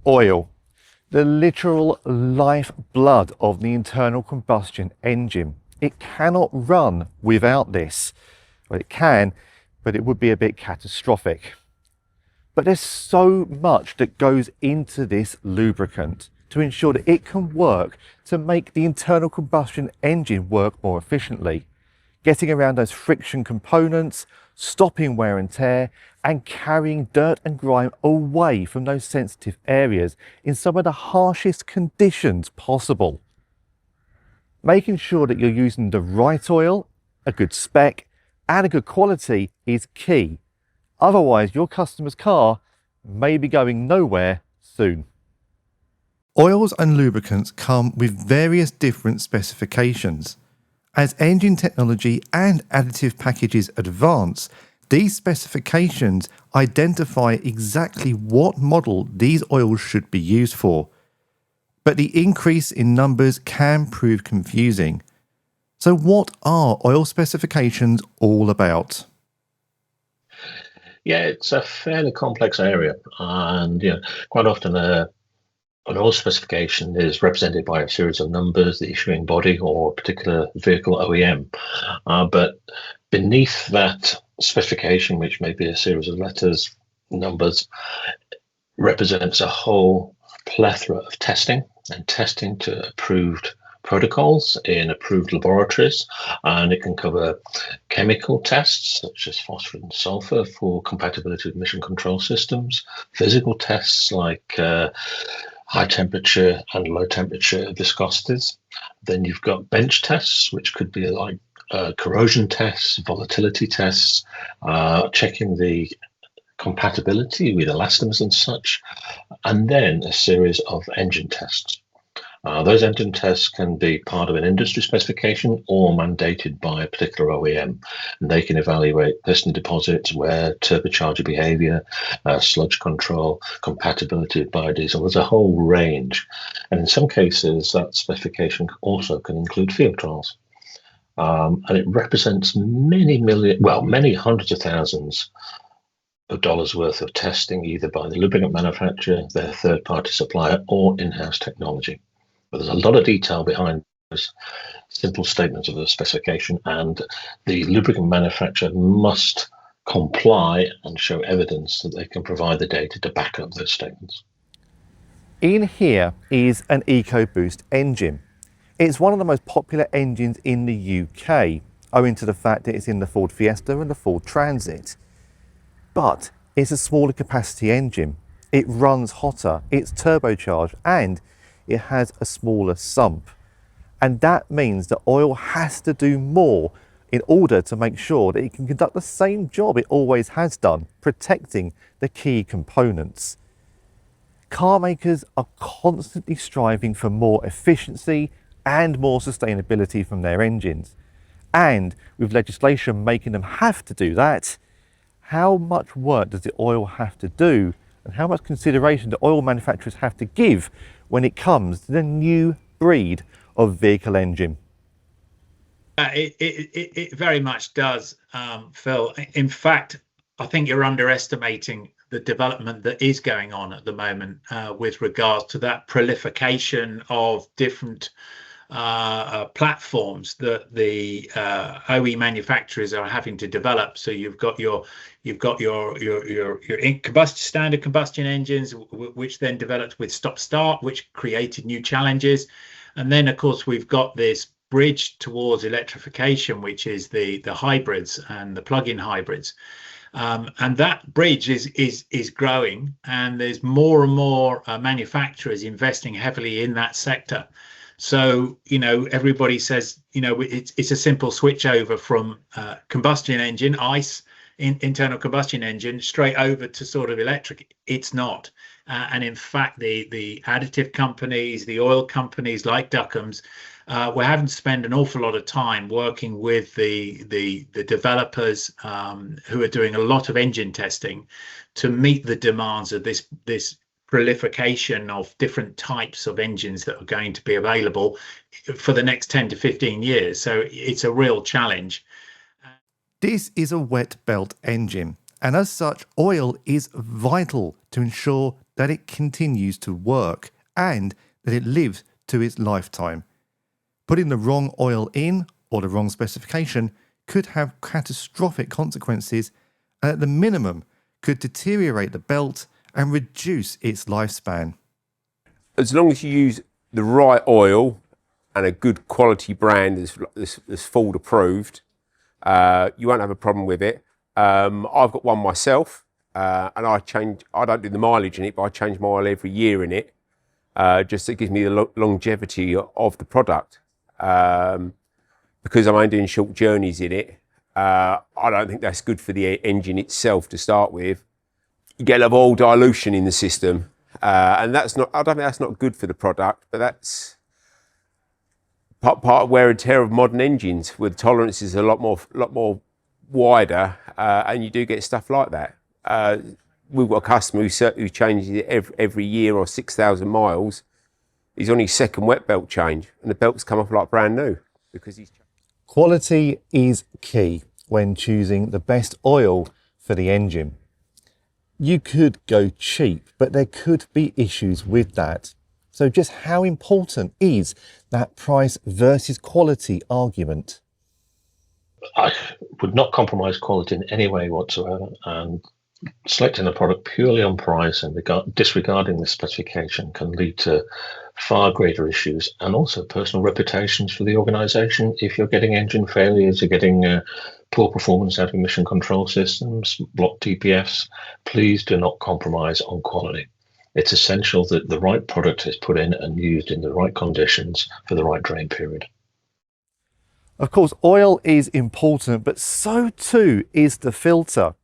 Oil, the literal lifeblood of the internal combustion engine. It cannot run without this. Well, it can, but it would be a bit catastrophic. But there's so much that goes into this lubricant to ensure that it can work to make the internal combustion engine work more efficiently, getting around those friction components, stopping wear and tear, and carrying dirt and grime away from those sensitive areas in some of the harshest conditions possible. Making sure that you're using the right oil, a good spec, and a good quality is key. Otherwise, your customer's car may be going nowhere soon. Oils and lubricants come with various different specifications. As engine technology and additive packages advance, these specifications identify exactly what model these oils should be used for. But the increase in numbers can prove confusing. So what are oil specifications all about? Yeah, it's a fairly complex area, and quite often an oil specification is represented by a series of numbers, the issuing body or a particular vehicle OEM. But beneath that specification, which may be a series of letters, numbers, represents a whole plethora of testing to approved protocols in approved laboratories, and it can cover chemical tests such as phosphorus and sulfur for compatibility with emission control systems, physical tests like high temperature and low temperature viscosities. Then you've got bench tests, which could be like corrosion tests, volatility tests, checking the compatibility with elastomers and such, and then a series of engine tests. Those engine tests can be part of an industry specification or mandated by a particular OEM, and they can evaluate piston deposits, wear, turbocharger behavior, sludge control, compatibility with biodiesel. There's a whole range, and in some cases that specification also can include field trials. And it represents many hundreds of thousands of dollars worth of testing, either by the lubricant manufacturer, their third-party supplier, or in-house technology. But there's a lot of detail behind those simple statements of the specification, and the lubricant manufacturer must comply and show evidence that they can provide the data to back up those statements. In here is an EcoBoost engine. It's one of the most popular engines in the UK, owing to the fact that it's in the Ford Fiesta and the Ford Transit. But it's a smaller capacity engine. It runs hotter, it's turbocharged, and it has a smaller sump. And that means that oil has to do more in order to make sure that it can conduct the same job it always has done, protecting the key components. Car makers are constantly striving for more efficiency and more sustainability from their engines. And with legislation making them have to do that, how much work does the oil have to do, and how much consideration do oil manufacturers have to give when it comes to the new breed of vehicle engine? It very much does, Phil. In fact, I think you're underestimating the development that is going on at the moment with regards to that proliferation of different platforms that the OE manufacturers are having to develop. So you've got your standard combustion engines, which then developed with stop-start, which created new challenges, and then of course we've got this bridge towards electrification, which is the hybrids and the plug-in hybrids. And that bridge is growing, and there's more and more manufacturers investing heavily in that sector. So, everybody says, it's a simple switch over from combustion engine, ICE, internal combustion engine, straight over to sort of electric. It's not. And in fact, the additive companies, the oil companies like Duckhams, we're having to spend an awful lot of time working with the developers who are doing a lot of engine testing to meet the demands of this proliferation of different types of engines that are going to be available for the next 10 to 15 years. So it's a real challenge. This is a wet belt engine, and as such, oil is vital to ensure that it continues to work and that it lives to its lifetime. Putting the wrong oil in or the wrong specification could have catastrophic consequences and at the minimum could deteriorate the belt and reduce its lifespan. As long as you use the right oil and a good quality brand that's Ford approved, you won't have a problem with it. I've got one myself, and I don't do the mileage in it, but I change my oil every year in it. Just it gives me the longevity of the product. Because I'm only doing short journeys in it, I don't think that's good for the engine itself to start with. You get a lot of oil dilution in the system, and I don't think that's not good for the product, but that's part of wear and tear of modern engines, where the tolerance is a lot more wider, and you do get stuff like that. We've got a customer who changes it every year or 6,000 miles. He's on his second wet belt change, and the belt's come off like brand new because he's. Quality is key when choosing the best oil for the engine. You could go cheap, but there could be issues with that. So just how important is that price versus quality argument? I would not compromise quality in any way whatsoever, and selecting a product purely on price and disregarding the specification can lead to far greater issues and also personal reputations for the organization. If you're getting engine failures, you're getting poor performance out of emission control systems, blocked DPFs, please do not compromise on quality. It's essential that the right product is put in and used in the right conditions for the right drain period. Of course, oil is important, but so too is the filter.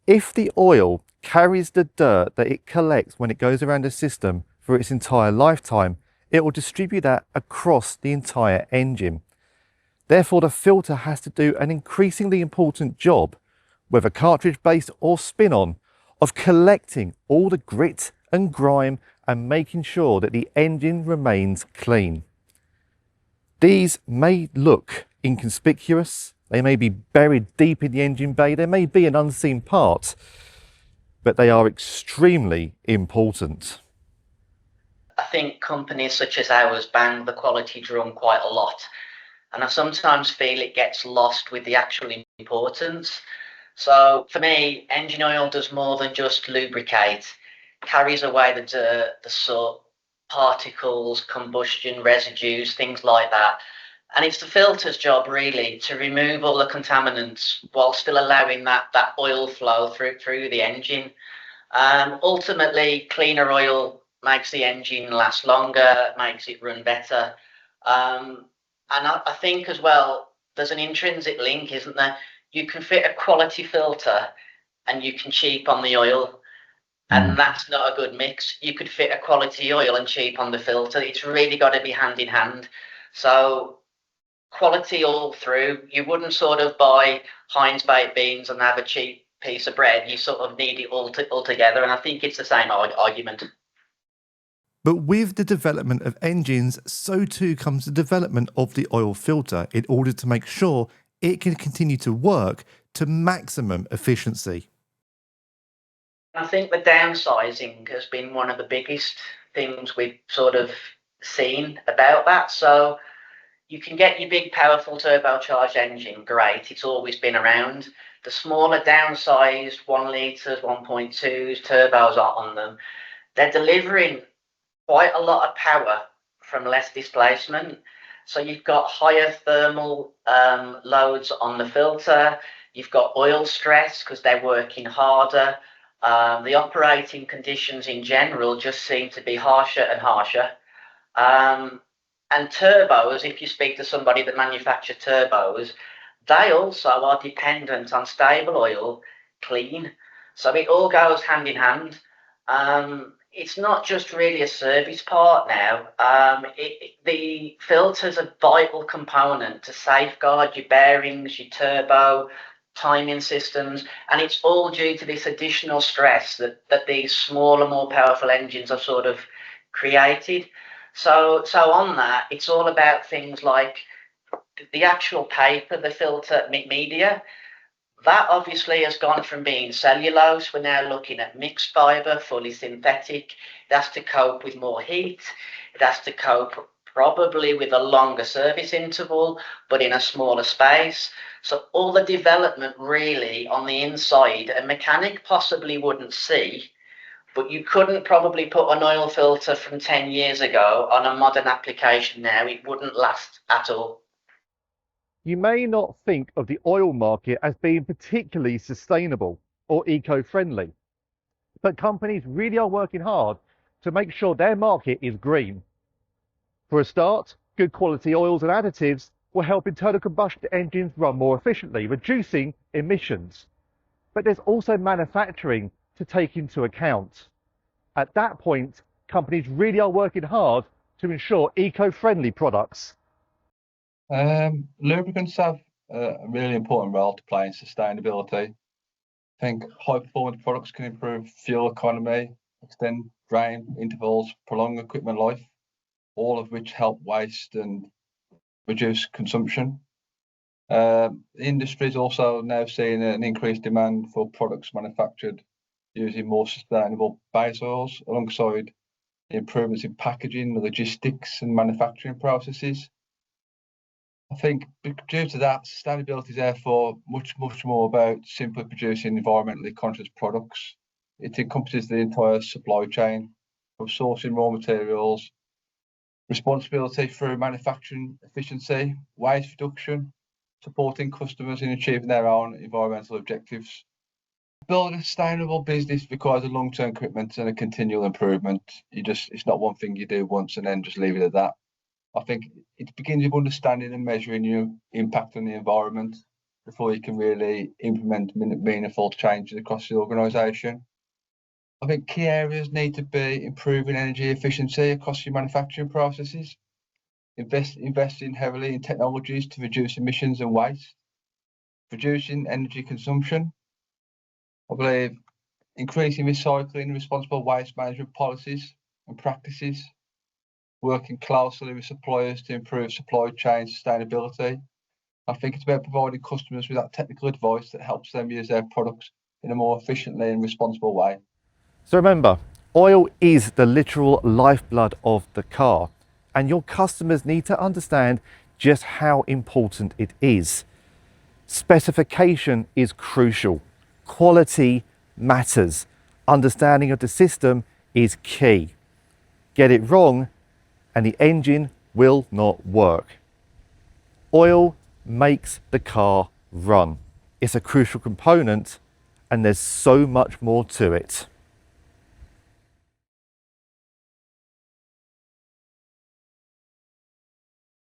If the oil carries the dirt that it collects when it goes around the system for its entire lifetime, it will distribute that across the entire engine. Therefore, the filter has to do an increasingly important job, whether cartridge-based or spin-on, of collecting all the grit and grime and making sure that the engine remains clean. These may look inconspicuous, they may be buried deep in the engine bay, there may be an unseen part, but they are extremely important. I think companies such as ours bang the quality drum quite a lot, and I sometimes feel it gets lost with the actual importance. So for me, engine oil does more than just lubricate, carries away the dirt, the soot, particles, combustion, residues, things like that. And it's the filter's job really to remove all the contaminants while still allowing that oil flow through the engine. Ultimately, cleaner oil makes the engine last longer, makes it run better. And I think as well, there's an intrinsic link, isn't there? You can fit a quality filter and you can cheap on the oil. And that's not a good mix. You could fit a quality oil and cheap on the filter. It's really got to be hand in hand. So quality all through. You wouldn't sort of buy Heinz baked beans and have a cheap piece of bread. You sort of need it all together. And I think it's the same argument. But with the development of engines, so too comes the development of the oil filter in order to make sure it can continue to work to maximum efficiency. I think the downsizing has been one of the biggest things we've sort of seen about that. So you can get your big, powerful turbocharged engine, great, it's always been around. The smaller downsized 1 litres, 1.2s, turbos are on them. They're delivering quite a lot of power from less displacement. So you've got higher thermal loads on the filter. You've got oil stress because they're working harder. The operating conditions in general just seem to be harsher and harsher. And turbos, if you speak to somebody that manufactures turbos, they also are dependent on stable oil, clean. So it all goes hand in hand. It's not just really a service part now. The filter's a vital component to safeguard your bearings, your turbo, timing systems, and it's all due to this additional stress that these smaller, more powerful engines have sort of created. So on that, it's all about things like the actual paper, the filter media. that obviously has gone from being cellulose. We're now looking at mixed fibre, fully synthetic. It has to cope with more heat. It has to cope probably with a longer service interval, but in a smaller space. So all the development really on the inside, a mechanic possibly wouldn't see, but you couldn't probably put an oil filter from 10 years ago on a modern application now. It wouldn't last at all. You may not think of the oil market as being particularly sustainable or eco-friendly, but companies really are working hard to make sure their market is green. For a start, good quality oils and additives will help internal combustion engines run more efficiently, reducing emissions. But there's also manufacturing to take into account. At that point, companies really are working hard to ensure eco-friendly products. Lubricants have a really important role to play in sustainability. I think high performance products can improve fuel economy, extend drain intervals, prolong equipment life, all of which help waste and reduce consumption. The industry is also now seeing an increased demand for products manufactured using more sustainable base oils, alongside improvements in packaging, logistics and manufacturing processes. I think due to that, sustainability is therefore much more about simply producing environmentally conscious products. It encompasses the entire supply chain, from sourcing raw materials, responsibility through manufacturing efficiency, waste reduction, supporting customers in achieving their own environmental objectives. Building a sustainable business requires a long-term commitment and a continual improvement. It's not one thing you do once and then just leave it at that. I think it begins with understanding and measuring your impact on the environment before you can really implement meaningful changes across the organisation. I think key areas need to be improving energy efficiency across your manufacturing processes, investing heavily in technologies to reduce emissions and waste, reducing energy consumption. I believe increasing recycling and responsible waste management policies and practices, working closely with suppliers to improve supply chain sustainability. I think it's about providing customers with that technical advice that helps them use their products in a more efficiently and responsible way. So remember, oil is the literal lifeblood of the car, and your customers need to understand just how important it is. Specification is crucial. Quality matters. Understanding of the system is key. Get it wrong and the engine will not work. Oil makes the car run. It's a crucial component and there's so much more to it.